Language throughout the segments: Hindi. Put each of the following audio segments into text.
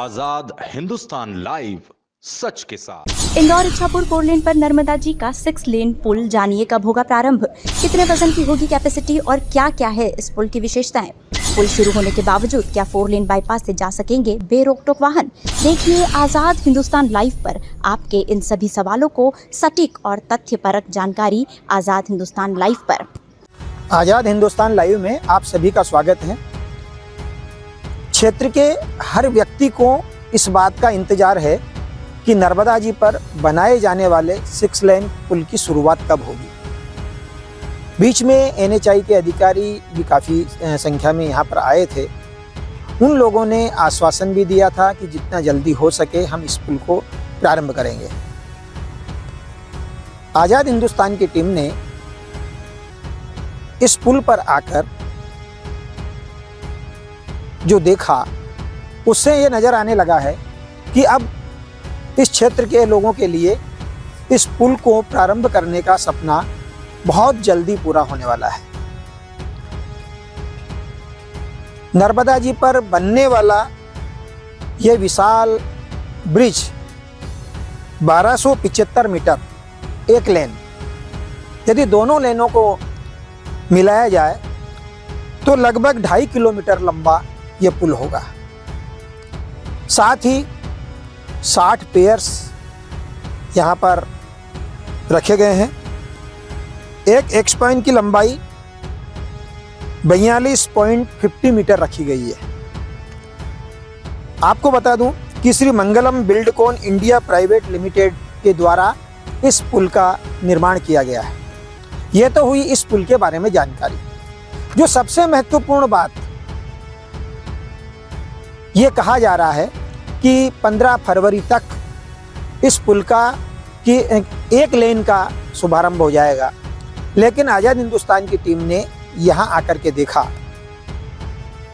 आजाद हिंदुस्तान लाइव, सच के साथ। इंदौर इच्छापुर 4 लेन पर नर्मदा जी का 6 लेन पुल, जानिए कब होगा प्रारंभ, कितने वजन की होगी कैपेसिटी और क्या क्या है इस पुल की विशेषताएं। पुल शुरू होने के बावजूद क्या 4 लेन बाईपास से जा सकेंगे बेरोक टोक वाहन। देखिए आजाद हिंदुस्तान लाइव पर आपके इन सभी सवालों को सटीक और तथ्यपरक जानकारी आजाद हिंदुस्तान लाइव पर। आजाद हिंदुस्तान लाइव में आप सभी का स्वागत है। क्षेत्र के हर व्यक्ति को इस बात का इंतजार है कि नर्मदा जी पर बनाए जाने वाले 6 लेन पुल की शुरुआत कब होगी। बीच में एनएचआई के अधिकारी भी काफ़ी संख्या में यहाँ पर आए थे। उन लोगों ने आश्वासन भी दिया था कि जितना जल्दी हो सके हम इस पुल को प्रारंभ करेंगे। आज़ाद हिंदुस्तान की टीम ने इस पुल पर आकर जो देखा उससे ये नज़र आने लगा है कि अब इस क्षेत्र के लोगों के लिए इस पुल को प्रारंभ करने का सपना बहुत जल्दी पूरा होने वाला है। नर्मदा जी पर बनने वाला ये विशाल ब्रिज 1275 मीटर एक लेन, यदि दोनों लेनों को मिलाया जाए तो लगभग 2.5 किलोमीटर लंबा ये पुल होगा। साथ ही 60 पेयर्स यहाँ पर रखे गए हैं। एक एक्सपाइन की लंबाई 42.50 मीटर रखी गई है। आपको बता दूं कि श्री मंगलम बिल्डकॉन इंडिया प्राइवेट लिमिटेड के द्वारा इस पुल का निर्माण किया गया है। यह तो हुई इस पुल के बारे में जानकारी। जो सबसे महत्वपूर्ण बात ये कहा जा रहा है कि 15 फरवरी तक इस पुल का कि एक लेन का शुभारंभ हो जाएगा, लेकिन आज़ाद हिंदुस्तान की टीम ने यहाँ आकर के देखा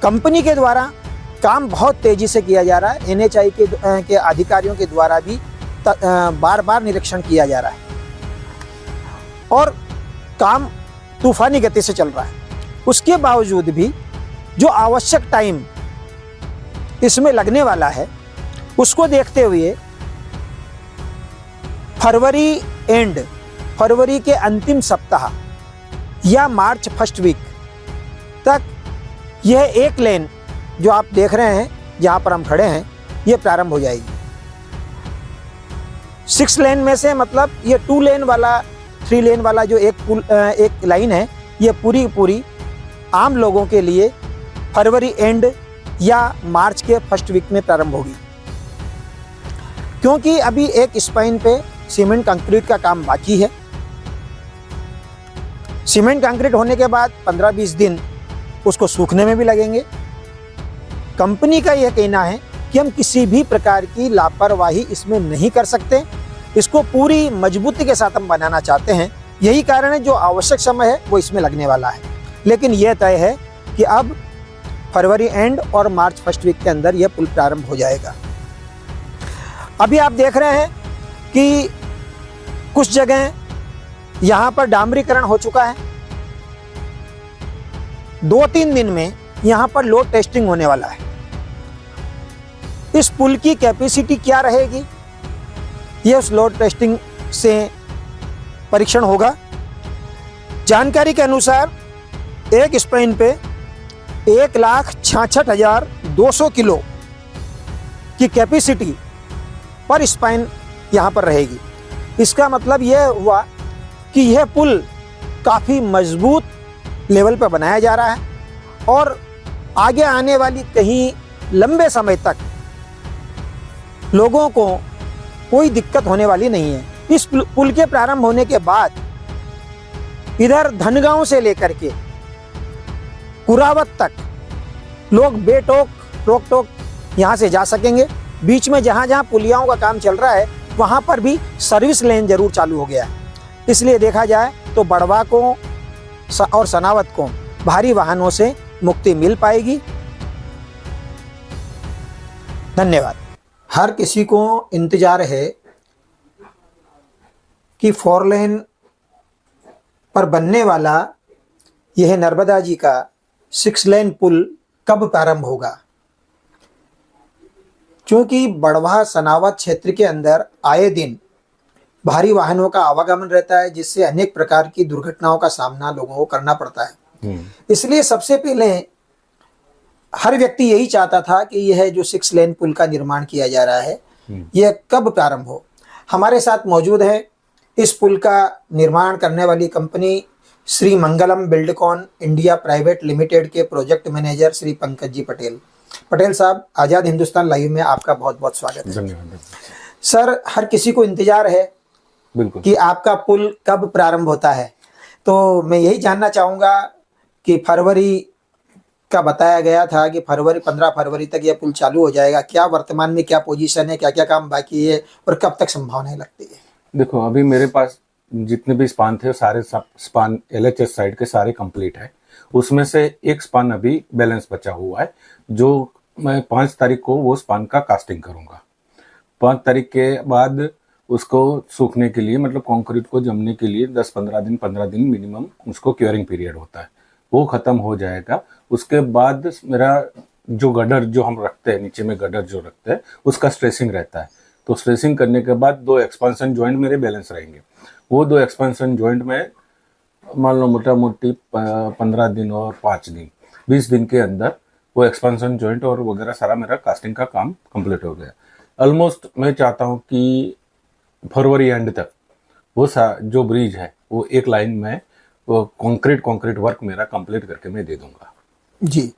कंपनी के द्वारा काम बहुत तेजी से किया जा रहा है। एनएचआई के अधिकारियों के द्वारा भी बार बार निरीक्षण किया जा रहा है और काम तूफानी गति से चल रहा है। उसके बावजूद भी जो आवश्यक टाइम इसमें लगने वाला है उसको देखते हुए फरवरी के अंतिम सप्ताह या मार्च फर्स्ट वीक तक यह एक लेन जो आप देख रहे हैं जहां पर हम खड़े हैं यह प्रारंभ हो जाएगी। 6 लेन में से मतलब ये 2 लेन वाला 3 लेन वाला जो एक लाइन है ये पूरी आम लोगों के लिए फरवरी एंड या मार्च के फर्स्ट वीक में प्रारंभ होगी, क्योंकि अभी एक स्पाइन पे सीमेंट कंक्रीट का काम बाकी है। सीमेंट कंक्रीट होने के बाद 15-20 दिन उसको सूखने में भी लगेंगे। कंपनी का यह कहना है कि हम किसी भी प्रकार की लापरवाही इसमें नहीं कर सकते, इसको पूरी मजबूती के साथ हम बनाना चाहते हैं। यही कारण है जो आवश्यक समय है वो इसमें लगने वाला है, लेकिन यह तय है कि अब फरवरी एंड और मार्च फर्स्ट वीक के अंदर यह पुल प्रारंभ हो जाएगा। अभी आप देख रहे हैं कि कुछ जगह यहाँ पर डामरीकरण हो चुका है। 2-3 दिन में यहाँ पर लोड टेस्टिंग होने वाला है। इस पुल की कैपेसिटी क्या रहेगी यह उस लोड टेस्टिंग से परीक्षण होगा। जानकारी के अनुसार एक स्पाइन पे 1,66,200 किलो की कैपेसिटी पर स्पाइन यहाँ पर रहेगी। इसका मतलब यह हुआ कि यह पुल काफ़ी मजबूत लेवल पर बनाया जा रहा है और आगे आने वाली कहीं लंबे समय तक लोगों को कोई दिक्कत होने वाली नहीं है। इस पुल के प्रारंभ होने के बाद इधर धनगांव से लेकर के कुरावत तक लोग बेटोक रोक टोक यहाँ से जा सकेंगे। बीच में जहाँ जहाँ पुलियाओं का काम चल रहा है वहाँ पर भी सर्विस लेन जरूर चालू हो गया है। इसलिए देखा जाए तो बड़वा को और सनावत को भारी वाहनों से मुक्ति मिल पाएगी। धन्यवाद। हर किसी को इंतजार है कि 4 लेन पर बनने वाला यह नर्मदा जी का 6 लेन पुल कब प्रारंभ होगा। क्योंकि बड़वाह सनावद क्षेत्र के अंदर आए दिन भारी वाहनों का आवागमन रहता है, जिससे अनेक प्रकार की दुर्घटनाओं का सामना लोगों को करना पड़ता है। इसलिए सबसे पहले हर व्यक्ति यही चाहता था कि यह जो 6 लेन पुल का निर्माण किया जा रहा है यह कब प्रारंभ हो। हमारे साथ मौजूद है इस पुल का निर्माण करने वाली कंपनी श्री मंगलम बिल्डकॉन इंडिया प्राइवेट लिमिटेड के प्रोजेक्ट मैनेजर श्री पंकज जी पटेल। पटेल साहब, आज़ाद हिंदुस्तान लाइव में आपका बहुत बहुत स्वागत है। धन्यवाद सर, हर किसी को इंतजार है बिल्कुल कि आपका पुल कब प्रारंभ होता है, तो मैं यही जानना चाहूँगा कि फरवरी का बताया गया था कि 15 फरवरी तक यह पुल चालू हो जाएगा। क्या वर्तमान में क्या पोजीशन है, क्या क्या काम बाकी है और कब तक संभावनाएं लगती है? देखो, अभी मेरे पास जितने भी स्पान थे सारे स्पान LHS साइड के सारे कंप्लीट है। उसमें से एक स्पान अभी बैलेंस बचा हुआ है, जो मैं 5 तारीख को वो स्पान का कास्टिंग करूंगा। 5 तारीख के बाद उसको सूखने के लिए, मतलब कंक्रीट को जमने के लिए 15 दिन मिनिमम उसको क्योरिंग पीरियड होता है, वो खत्म हो जाएगा। उसके बाद मेरा जो गडर जो हम रखते हैं, नीचे में गडर जो रखते हैं, उसका स्ट्रेसिंग रहता है। तो स्ट्रेसिंग करने के बाद 2 एक्सपांसन जॉइंट मेरे बैलेंस रहेंगे। वो 2 एक्सपांसन जॉइंट में मान लो मोटा मोटी 15 दिन और 5 दिन 20 दिन के अंदर वो एक्सपांसन जॉइंट और वगैरह सारा मेरा कास्टिंग का काम कंप्लीट हो गया। ऑलमोस्ट मैं चाहता हूँ कि फरवरी एंड तक वो जो ब्रिज है वो एक लाइन में वो कंक्रीट वर्क मेरा कंप्लीट करके मैं दे दूंगा। जी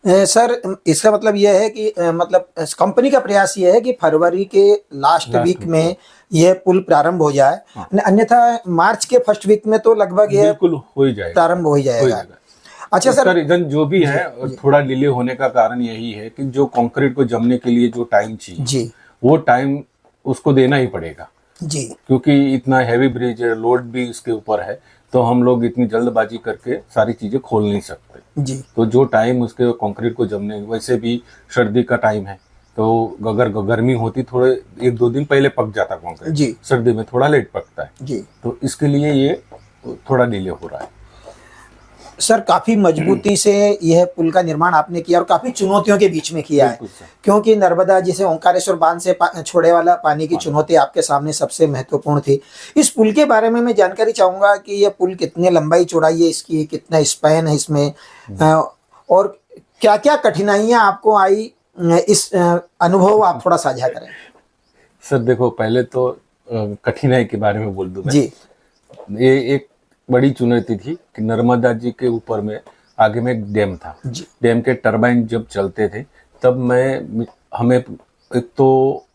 सर, इसका मतलब यह है कि मतलब कंपनी का प्रयास यह है कि फरवरी के लास्ट वीक में यह पुल प्रारंभ हो जाए। हाँ। अन्यथा मार्च के फर्स्ट वीक में तो लगभग यह बिल्कुल हो ही जाएगा, प्रारंभ हो ही जाएगा। अच्छा सर, रीजन जो भी है थोड़ा डिले होने का कारण यही है कि जो कंक्रीट को जमने के लिए जो टाइम चाहिए जी, वो टाइम उसको देना ही पड़ेगा जी, क्योंकि इतना हैवी ब्रिज है, लोड भी इसके ऊपर है, तो हम लोग इतनी जल्दबाजी करके सारी चीजें खोल नहीं सकते जी। तो जो टाइम उसके कंक्रीट को जमने, वैसे भी सर्दी का टाइम है तो अगर गर्मी होती थोड़े 1-2 दिन पहले पक जाता कंक्रीट जी, सर्दी में थोड़ा लेट पकता है जी। तो इसके लिए ये थोड़ा डिले हो रहा है। सर, काफी मजबूती से यह पुल का निर्माण आपने किया और काफी चुनौतियों के बीच में किया है, क्योंकि नर्मदा जिसे ओंकारेश्वर बांध से छोड़े वाला पानी की चुनौती आपके सामने सबसे महत्वपूर्ण थी। इस पुल के बारे में मैं जानकारी चाहूंगा कि यह पुल कितने लंबाई चौड़ाई है इसकी, कितना स्पैन है इसमें, और क्या क्या कठिनाइयां आपको आई, इस अनुभव आप थोड़ा साझा करें। सर देखो, पहले तो कठिनाई के बारे में बोल दूं मैं। जी। ये एक बड़ी चुनौती थी कि नर्मदा जी के ऊपर में आगे में एक डैम था। डैम के टरबाइन जब चलते थे तब हमें एक तो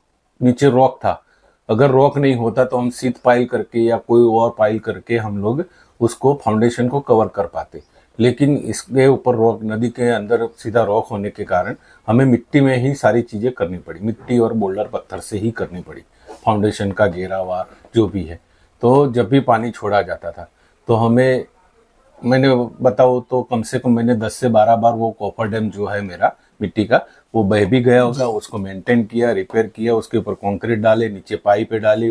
नीचे रॉक था, अगर रॉक नहीं होता तो हम सीट पाइल करके या कोई और पाइल करके हम लोग उसको फाउंडेशन को कवर कर पाते, लेकिन इसके ऊपर रॉक, नदी के अंदर सीधा रॉक होने के कारण हमें मिट्टी में ही सारी चीजें करनी पड़ी, मिट्टी और बोल्डर पत्थर से ही करनी पड़ी, फाउंडेशन का घेरावा जो भी है। तो जब भी पानी छोड़ा जाता था तो मैंने बताओ तो कम से कम मैंने 10 से 12 बार वो कॉपर डैम जो है मेरा मिट्टी का, वो बह भी गया होगा, उसको मेंटेन किया, रिपेयर किया, उसके ऊपर कंक्रीट डाले, नीचे पाइपें डाली,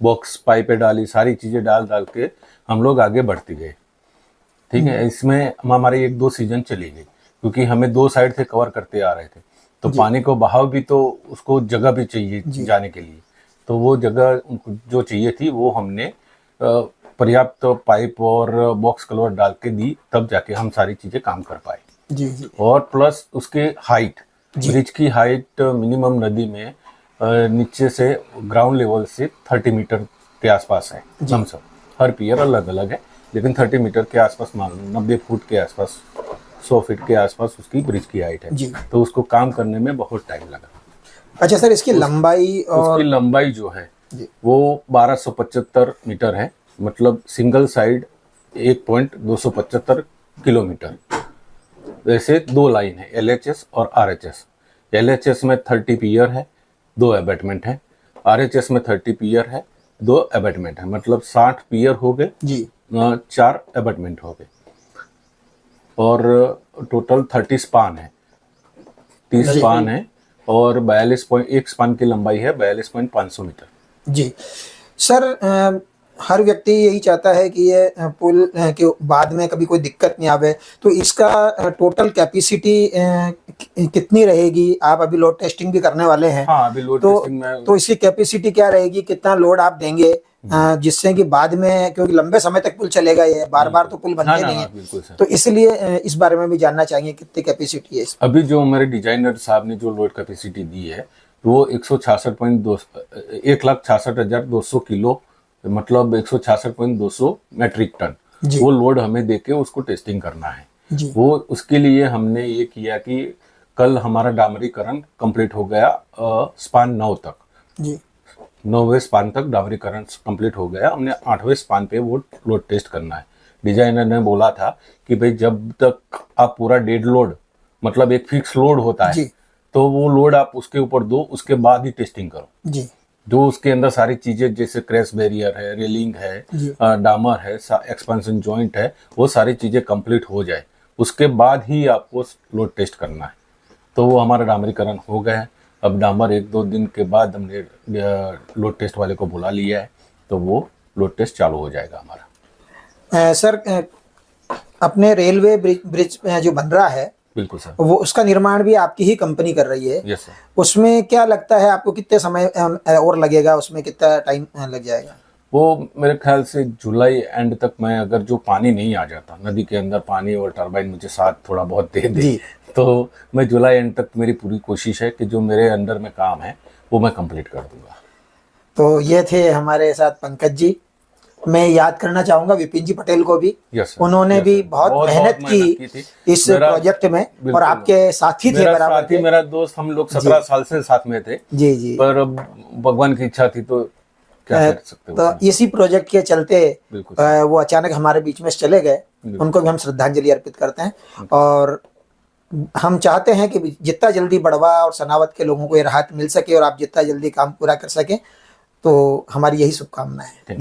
बॉक्स पाइपें डाली, सारी चीजें डाल के हम लोग आगे बढ़ते गए। ठीक है, इसमें हमारी 1-2 सीजन चली गई क्योंकि हमें 2 साइड से कवर करते आ रहे थे, तो पानी को बहाव भी तो उसको जगह भी चाहिए जाने के लिए, तो वो जगह जो चाहिए थी वो हमने पर्याप्त पाइप और बॉक्स कलवर डाल के दी, तब जाके हम सारी चीजें काम कर पाए। जी, जी। और प्लस उसके हाइट, ब्रिज की हाइट मिनिमम नदी में नीचे से ग्राउंड लेवल से 30 मीटर के आसपास है लमसम, हर पियर अलग अलग है, लेकिन 30 मीटर के आसपास, मान लो 90 फुट के आसपास, 100 फीट के आसपास उसकी ब्रिज की हाइट है। तो उसको काम करने में बहुत टाइम लगा। अच्छा सर, इसकी लंबाई और उसकी लंबाई जो है वो 1275 मीटर है, मतलब सिंगल साइड 1.275 किलोमीटर। वैसे 2 लाइन है, LHS और RHS। LHS में 30 पियर है, 2 एबैटमेंट है, RHS में 30 पियर है, 2 एबैटमेंट है, मतलब 60 पियर हो गए जी, 4 एबैटमेंट हो गए, और टोटल 30 स्पान है, 30 स्पान है, और 1 स्पान की लंबाई है 42.500 मीटर। जी सर, हर व्यक्ति यही चाहता है कि ये पुल के बाद में कभी कोई दिक्कत नहीं आवे, तो इसका टोटल कैपेसिटी कितनी रहेगी? आप अभी लोड टेस्टिंग भी करने वाले हैं। हाँ, अभी लोड टेस्टिंग में तो इसकी कैपेसिटी क्या रहेगी, कितना लोड आप देंगे, जिससे कि बाद में, क्योंकि लंबे समय तक पुल चलेगा, ये बार बार तो पुल बनते नहीं है, बिल्कुल सर। तो इसलिए इस बारे में भी जानना चाहिए कितनी कैपेसिटी है इस। अभी जो हमारे डिजाइनर साहब ने जो लोड कैपेसिटी दी है वो 1,66,200 किलो, मतलब 166,200 मेट्रिक टन, वो लोड हमें देके उसको टेस्टिंग करना है जी। वो उसके लिए हमने ये किया कि कल हमारा डामरीकरण कंप्लीट हो गया स्पान 9 तक जी। 9वें स्पान तक डामरीकरण कंप्लीट हो गया। हमने 8वें स्पान पे वो लोड टेस्ट करना है। डिजाइनर ने बोला था कि भाई जब तक आप पूरा डेड लोड, मतलब एक फिक्स लोड होता है जी। तो वो लोड आप उसके ऊपर दो, उसके बाद ही टेस्टिंग करो जी। जो उसके अंदर सारी चीजें जैसे क्रैश बैरियर है, रेलिंग है, डामर है, एक्सपेंशन जॉइंट है, वो सारी चीजें कंप्लीट हो जाए उसके बाद ही आपको लोड टेस्ट करना है। तो वो हमारा डामरीकरण हो गया है। अब डामर 1-2 दिन के बाद हमने लोड टेस्ट वाले को बुला लिया है, तो वो लोड टेस्ट चालू हो जाएगा हमारा। सर, अपने रेलवे ब्रिज जो बन रहा है, बिल्कुल सर, वो उसका निर्माण भी आपकी ही कंपनी कर रही है। Yes sir. उसमें क्या लगता है आपको, कितने समय और लगेगा, उसमें कितना टाइम लग जाएगा? वो मेरे ख्याल से जुलाई एंड तक, मैं अगर जो पानी नहीं आ जाता नदी के अंदर, पानी और टरबाइन मुझे साथ थोड़ा बहुत दे दे, तो मैं जुलाई एंड तक, मेरी पूरी कोशिश है कि जो मेरे अंडर में काम है वो मैं कंप्लीट कर दूंगा। तो ये थे हमारे साथ पंकज जी। मैं याद करना चाहूंगा विपिन जी पटेल को भी। उन्होंने भी बहुत मेहनत की इस प्रोजेक्ट में, और आपके साथी थे बराबर, मेरा दोस्त, हम लोग 17 साल से साथ में थे जी जी। पर अब भगवान की इच्छा थी तो क्या कर सकते हो। तो इसी प्रोजेक्ट के चलते वो अचानक हमारे बीच में चले गए। उनको भी हम श्रद्धांजलि अर्पित करते हैं, और हम चाहते हैं कि जितना जल्दी बड़वा और सनावत के लोगों को ये राहत मिल सके और आप जितना जल्दी काम पूरा कर सके, तो हमारी यही शुभकामनाएं हैं।